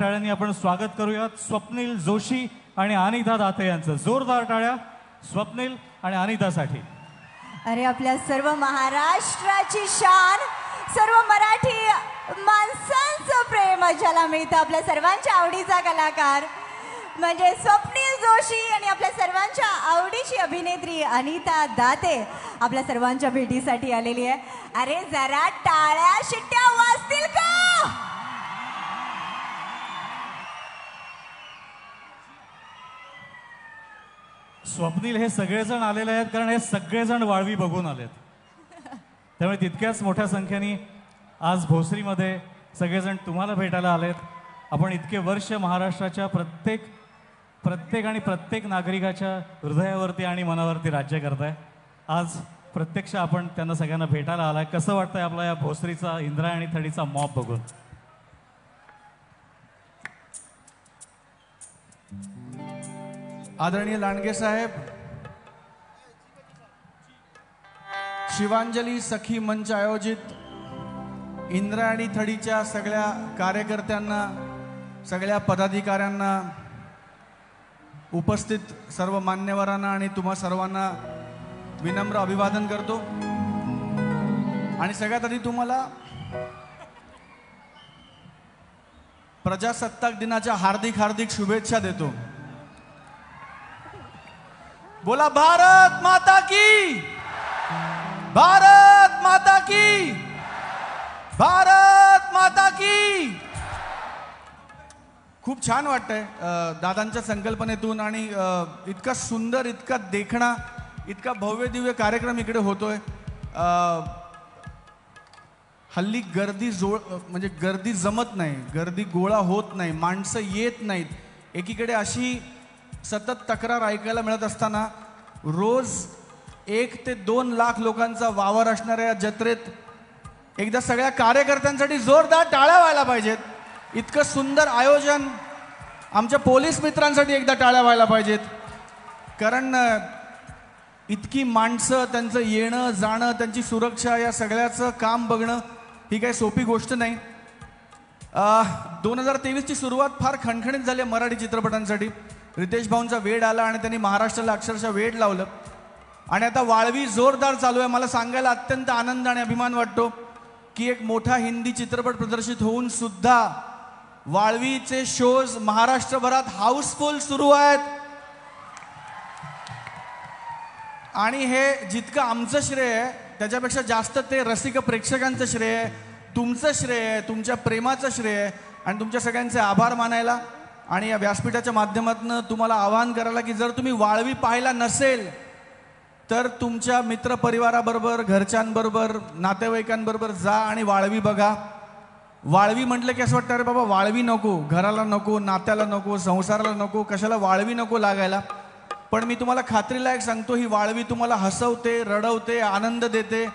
टाळ्यांनी आपण स्वागत करूयात स्वप्नील जोशी आणि अनिता दाते यांचं. जोरदार टाळ्या स्वप्नील आणि अनितासाठी. अरे आपल्या सर्व महाराष्ट्राची शान, सर्व मराठी माणसांचं प्रेम ज्याला मिळतं, आपल्या सर्वांच्या आवडीचा कलाकार म्हणजे स्वप्नील जोशी आणि आपल्या सर्वांच्या आवडीची अभिनेत्री अनिता दाते आपल्या सर्वांच्या भेटीसाठी आलेली आहे. अरे जरा टाळ्या शिट्ट्या वाजतील का? स्वप्नील हे सगळेजण आलेले आहेत कारण हे सगळेजण वाळवी बघून आलेत. त्यामुळे तितक्याच मोठ्या संख्येने आज भोसरीमध्ये सगळेजण तुम्हाला भेटायला आलेत. आपण इतके वर्ष महाराष्ट्राच्या प्रत्येक नागरिकाच्या हृदयावरती आणि मनावरती राज्य करताय. आज प्रत्यक्ष आपण त्यांना सगळ्यांना भेटायला आलाय. कसं वाटतंय आपला या भोसरीचा इंद्रायणी थडीचा मॉब बघून? आदरणीय लांडगे साहेब, शिवांजली सखी मंच आयोजित इंद्रायणी थडीच्या सगळ्या कार्यकर्त्यांना, सगळ्या पदाधिकाऱ्यांना, उपस्थित सर्व मान्यवरांना आणि तुम्हा सर्वांना विनम्र अभिवादन करतो. आणि सगळ्यात आधी तुम्हाला प्रजासत्ताक दिनाच्या हार्दिक हार्दिक शुभेच्छा देतो. बोला भारत माता की, भारत माता की, भारत माता की. खूप छान वाटतंय दादांच्या संकल्पनेतून आणि इतका सुंदर, इतका देखणा, इतका भव्य दिव्य कार्यक्रम इकडे होतोय. हल्ली गर्दी म्हणजे गर्दी जमत नाही, गर्दी गोळा होत नाही, माणसं येत नाहीत. एकीकडे अशी सतत तक्रार ऐकायला मिळत असताना रोज 1 ते 2 लाख लोकांचा वावर असणाऱ्या या जत्रेत एकदा सगळ्या कार्यकर्त्यांसाठी जोरदार टाळ्या व्हायला पाहिजेत. इतकं सुंदर आयोजन आमच्या पोलीस मित्रांसाठी एकदा टाळ्या व्हायला पाहिजेत. कारण इतकी माणसं, त्यांचं येणं जाणं, त्यांची सुरक्षा, या सगळ्याचं काम बघणं ही काही सोपी गोष्ट नाही. 2023ची सुरुवात फार खणखणीत झाली मराठी चित्रपटांसाठी. रितेश भाऊंचा वेड आला आणि त्यांनी महाराष्ट्राला अक्षरशः वेड लावलं. आणि आता वाळवी जोरदार चालू आहे. मला सांगायला अत्यंत आनंद आणि अभिमान वाटतो की एक मोठा हिंदी चित्रपट प्रदर्शित होऊन सुद्धा वाळवीचे शोज महाराष्ट्रभरात हाऊसफुल सुरू आहेत. आणि हे जितकं आमचं श्रेय आहे त्याच्यापेक्षा जास्त ते रसिक प्रेक्षकांचं श्रेय आहे, तुमचं श्रेय आहे, तुमच्या प्रेमाचं श्रेय आहे. आणि तुमच्या सगळ्यांचे आभार मानायला आणि या व्यासपीठाच्या माध्यमातून तुम्हाला आवाहन करायला की जर तुम्ही वाळवी पाहायला नसेल तर तुमच्या मित्रपरिवाराबरोबर, घरच्यांबरोबर, नातेवाईकांबरोबर जा आणि वाळवी बघा. वाळवी म्हटलं की असं वाटतं अरे बाबा वाळवी नको, घराला नको, नात्याला नको, संसाराला नको, कशाला वाळवी नको लागायला. पण मी तुम्हाला खात्रीलायक सांगतो, ही वाळवी तुम्हाला हसवते, रडवते, आनंद देते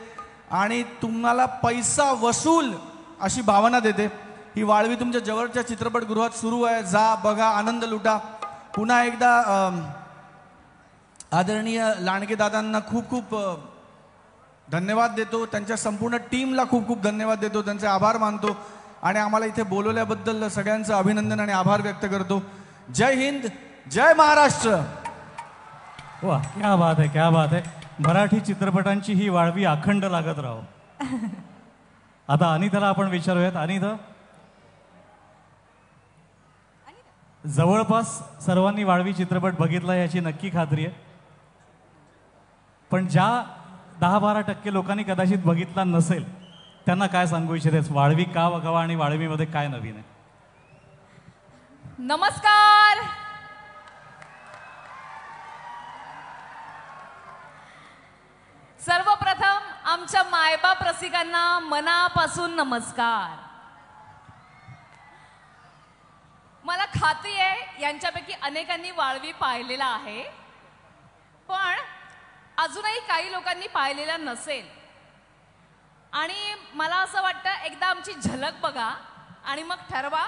आणि तुम्हाला पैसा वसूल अशी भावना देते. ही वाळवी तुमच्या जवळच्या चित्रपटगृहात सुरू आहे. जा, बघा, आनंद लुटा. पुन्हा एकदा आदरणीय लांडगे दादांना खूप खूप धन्यवाद देतो. त्यांच्या संपूर्ण टीमला खूप खूप धन्यवाद देतो, त्यांचे आभार मानतो आणि आम्हाला इथे बोलवल्याबद्दल सगळ्यांचं अभिनंदन आणि आभार व्यक्त करतो. जय हिंद, जय महाराष्ट्र. वा, क्या बात आहे, क्या बात आहे. मराठी चित्रपटांची ही वाळवी अखंड लागत राहो. आता अनिताला आपण विचारूयात. अनिता, जवळपास सर्वांनी वाळवी चित्रपट बघितला याची नक्की खात्री आहे, पण ज्या 10-12% लोकांनी कदाचित बघितला नसेल त्यांना काय सांगू इच्छितेस? वाळवी का बघावा आणि वाळवीमध्ये काय नवीन आहे? नमस्कार. सर्वप्रथम आमच्या मायबाप रसिकांना मनापासून नमस्कार. मला खात्री आहे यांच्यापैकी अनेकांनी वाळवी पाहिलेला आहे, पण अजूनही काही लोकांनी पाहिलेला नसेल. आणि मला असं वाटतं एकदा आमची झलक बघा आणि मग ठरवा.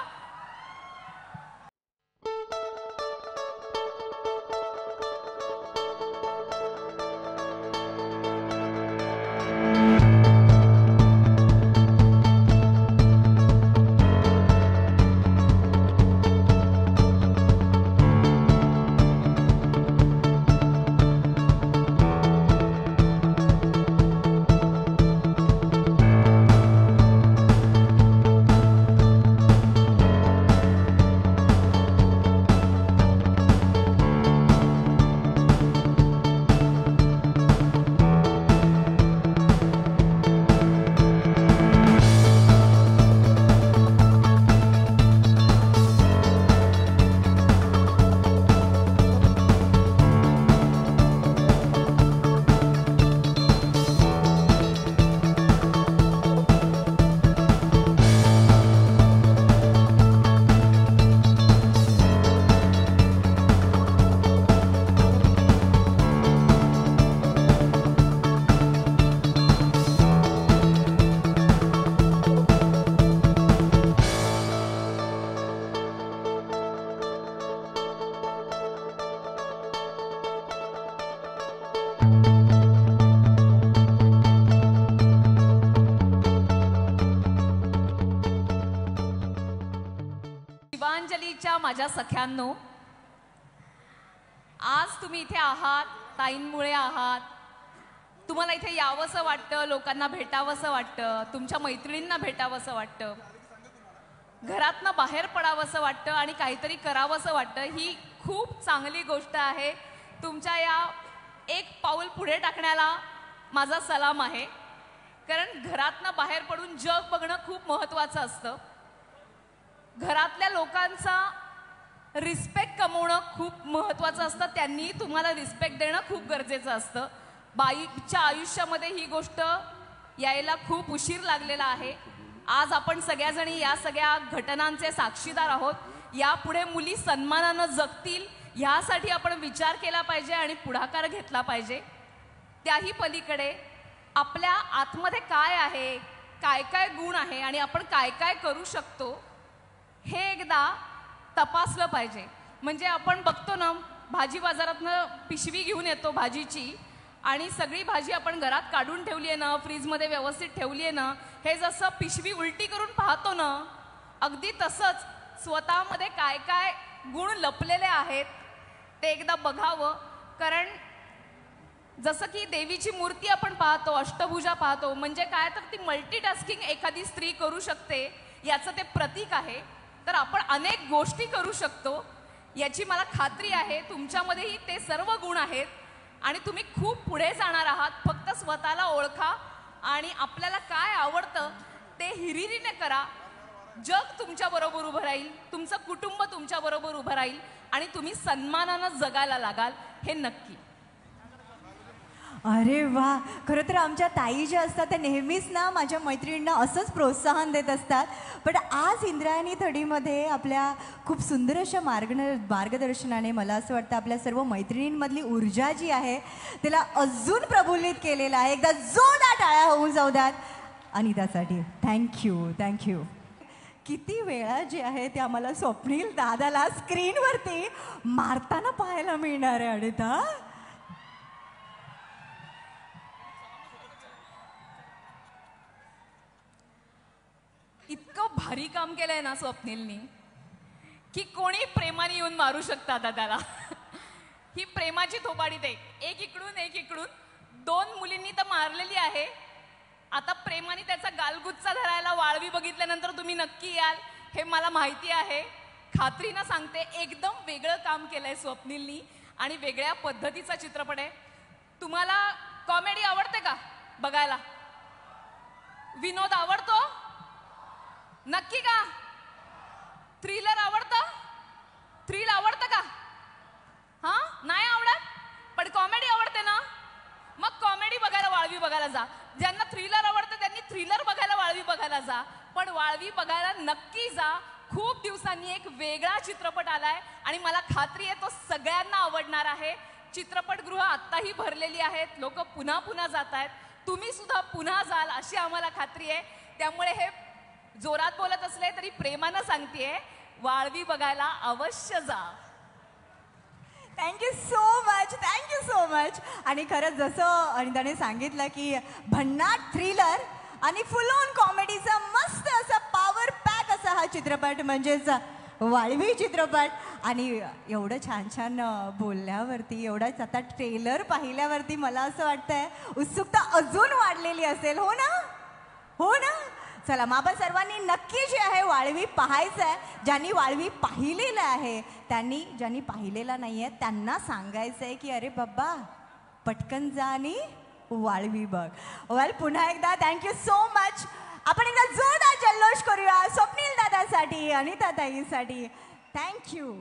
माझ्या सख्यांनो, आज तुम्ही इथे आहात, ताईंमुळे आहात. तुम्हाला इथे यावंसं वाटतं, लोकांना भेटावंसं वाटतं, तुमच्या मैत्रिणींना भेटावंसं वाटतं, घरातनं बाहेर पडावंसं वाटतं आणि काहीतरी करावंसं वाटतं. ही खूप चांगली गोष्ट आहे. तुमच्या या एक पाऊल पुढे टाकण्याला माझा सलाम आहे. कारण घरातनं बाहेर पडून जग बघणं खूप महत्त्वाचं असतं. घरातल्या लोकांचा रिस्पेक्ट कमवणं खूप महत्त्वाचं असतं. त्यांनी तुम्हाला रिस्पेक्ट देणं खूप गरजेचं असतं. बाईच्या आयुष्यामध्ये ही गोष्ट यायला खूप उशीर लागलेला आहे. आज आपण सगळ्याजणी या सगळ्या घटनांचे साक्षीदार आहोत. यापुढे मुली सन्मानानं जगतील ह्यासाठी आपण विचार केला पाहिजे आणि पुढाकार घेतला पाहिजे. त्याही पलीकडे आपल्या आतमध्ये काय आहे, काय काय गुण आहे आणि आपण काय काय करू शकतो हे एकदा तपासलं पाहिजे. म्हणजे आपण बघतो ना, भाजी बाजारातनं पिशवी घेऊन येतो भाजीची आणि सगळी भाजी आपण घरात काढून ठेवली आहे ना, फ्रीजमध्ये व्यवस्थित ठेवली आहे ना, हे जसं पिशवी उलटी करून पाहतो ना, अगदी तसंच स्वतःमध्ये काय काय गुण लपलेले आहेत ते एकदा बघावं. कारण जसं की देवीची मूर्ती आपण पाहतो, अष्टभुजा पाहतो, म्हणजे काय तर ती मल्टीटास्किंग एखादी स्त्री करू शकते याचं ते प्रतीक आहे. तर आपण अनेक गोष्टी करू शकतो याची मला खात्री आहे. तुमच्यामध्येही ते सर्व गुण आहेत आणि तुम्ही खूप पुढे जाणार आहात. फक्त स्वतःला ओळखा आणि आपल्याला काय आवडतं ते हिरिरीने करा. जग तुमच्याबरोबर उभं राहील, तुमचं कुटुंब तुमच्याबरोबर उभं राहील आणि तुम्ही सन्मानानं जगायला लागाल, हे नक्की. अरे वा, खरं तर आमच्या ताई ज्या असतात त्या नेहमीच ना माझ्या मैत्रिणींना असंच प्रोत्साहन देत असतात. पण आज इंद्रायणी थडीमध्ये आपल्या खूप सुंदर अशा मार्गदर्शनाने मला असं वाटतं आपल्या सर्व मैत्रिणींमधली ऊर्जा जी आहे तिला अजून प्रफुल्लित केलेलं आहे. एकदा जोरदार टाळ्या होऊन जाऊ द्यात अनितासाठी. थँक्यू. किती वेळा जे आहे ते आम्हाला स्वप्नील दादाला स्क्रीनवरती मारताना पाहायला मिळणार आहे अनिता. इतकं भारी काम केलंय ना स्वप्नीलनी की कोणी प्रेमाने येऊन मारू शकता दादाला. ही प्रेमाची थोबाडी दे, एक इकडून 2 मुलींनी तर मारलेली आहे. आता प्रेमाने त्याचा गालगुच्चा धरायला वाळवी बघितल्यानंतर तुम्ही नक्की याल हे मला माहिती आहे. खात्रीनं सांगते, एकदम वेगळं काम केलंय स्वप्नीलनी आणि वेगळ्या पद्धतीचा चित्रपट आहे. तुम्हाला कॉमेडी आवडते का बघायला? विनोद आवडतो नक्की का? थ्रिलर आवडतं? थ्रिल आवडतं का? हा, नाही आवडत पण कॉमेडी आवडते ना, मग कॉमेडी बघायला वाळवी बघायला जा. ज्यांना थ्रिलर आवडतं त्यांनी थ्रिलर बघायला वाळवी बघायला जा. पण वाळवी बघायला नक्की जा. खूप दिवसांनी एक वेगळा चित्रपट आलाय आणि मला खात्री आहे तो सगळ्यांना आवडणार आहे. चित्रपटगृह आत्ताही भरलेली आहेत, लोक पुन्हा जात आहेत. तुम्ही सुद्धा पुन्हा जाल अशी आम्हाला खात्री आहे. त्यामुळे हे जोरात बोलत असले तरी प्रेमानं सांगतेय, वाळवी बघायला अवश्य जा. Thank you so much. आणि खरंच जसं अनिताने सांगितलं की भन्नाट थ्रिलर आणि फुल ऑन कॉमेडीचा मस्त असा पॉवर पॅक असा हा चित्रपट म्हणजेच वाळवी चित्रपट. आणि एवढं छान बोलल्यावरती, एवढाच आता ट्रेलर पाहिल्यावरती मला असं वाटतंय उत्सुकता अजून वाढलेली असेल. हो ना. चला मग आपण सर्वांनी नक्की जे आहे वाळवी पाहायचं आहे. ज्यांनी वाळवी पाहिलेलं आहे त्यांनी, ज्यांनी पाहिलेला नाही आहे त्यांना सांगायचं आहे की अरे बाबा पटकन जा आणि वाळवी बघ. पुन्हा एकदा थँक्यू सो मच. आपण एकदा जोरदार जल्लोष करूया स्वप्नील दादासाठी, अनिता ताईसाठी. थँक्यू.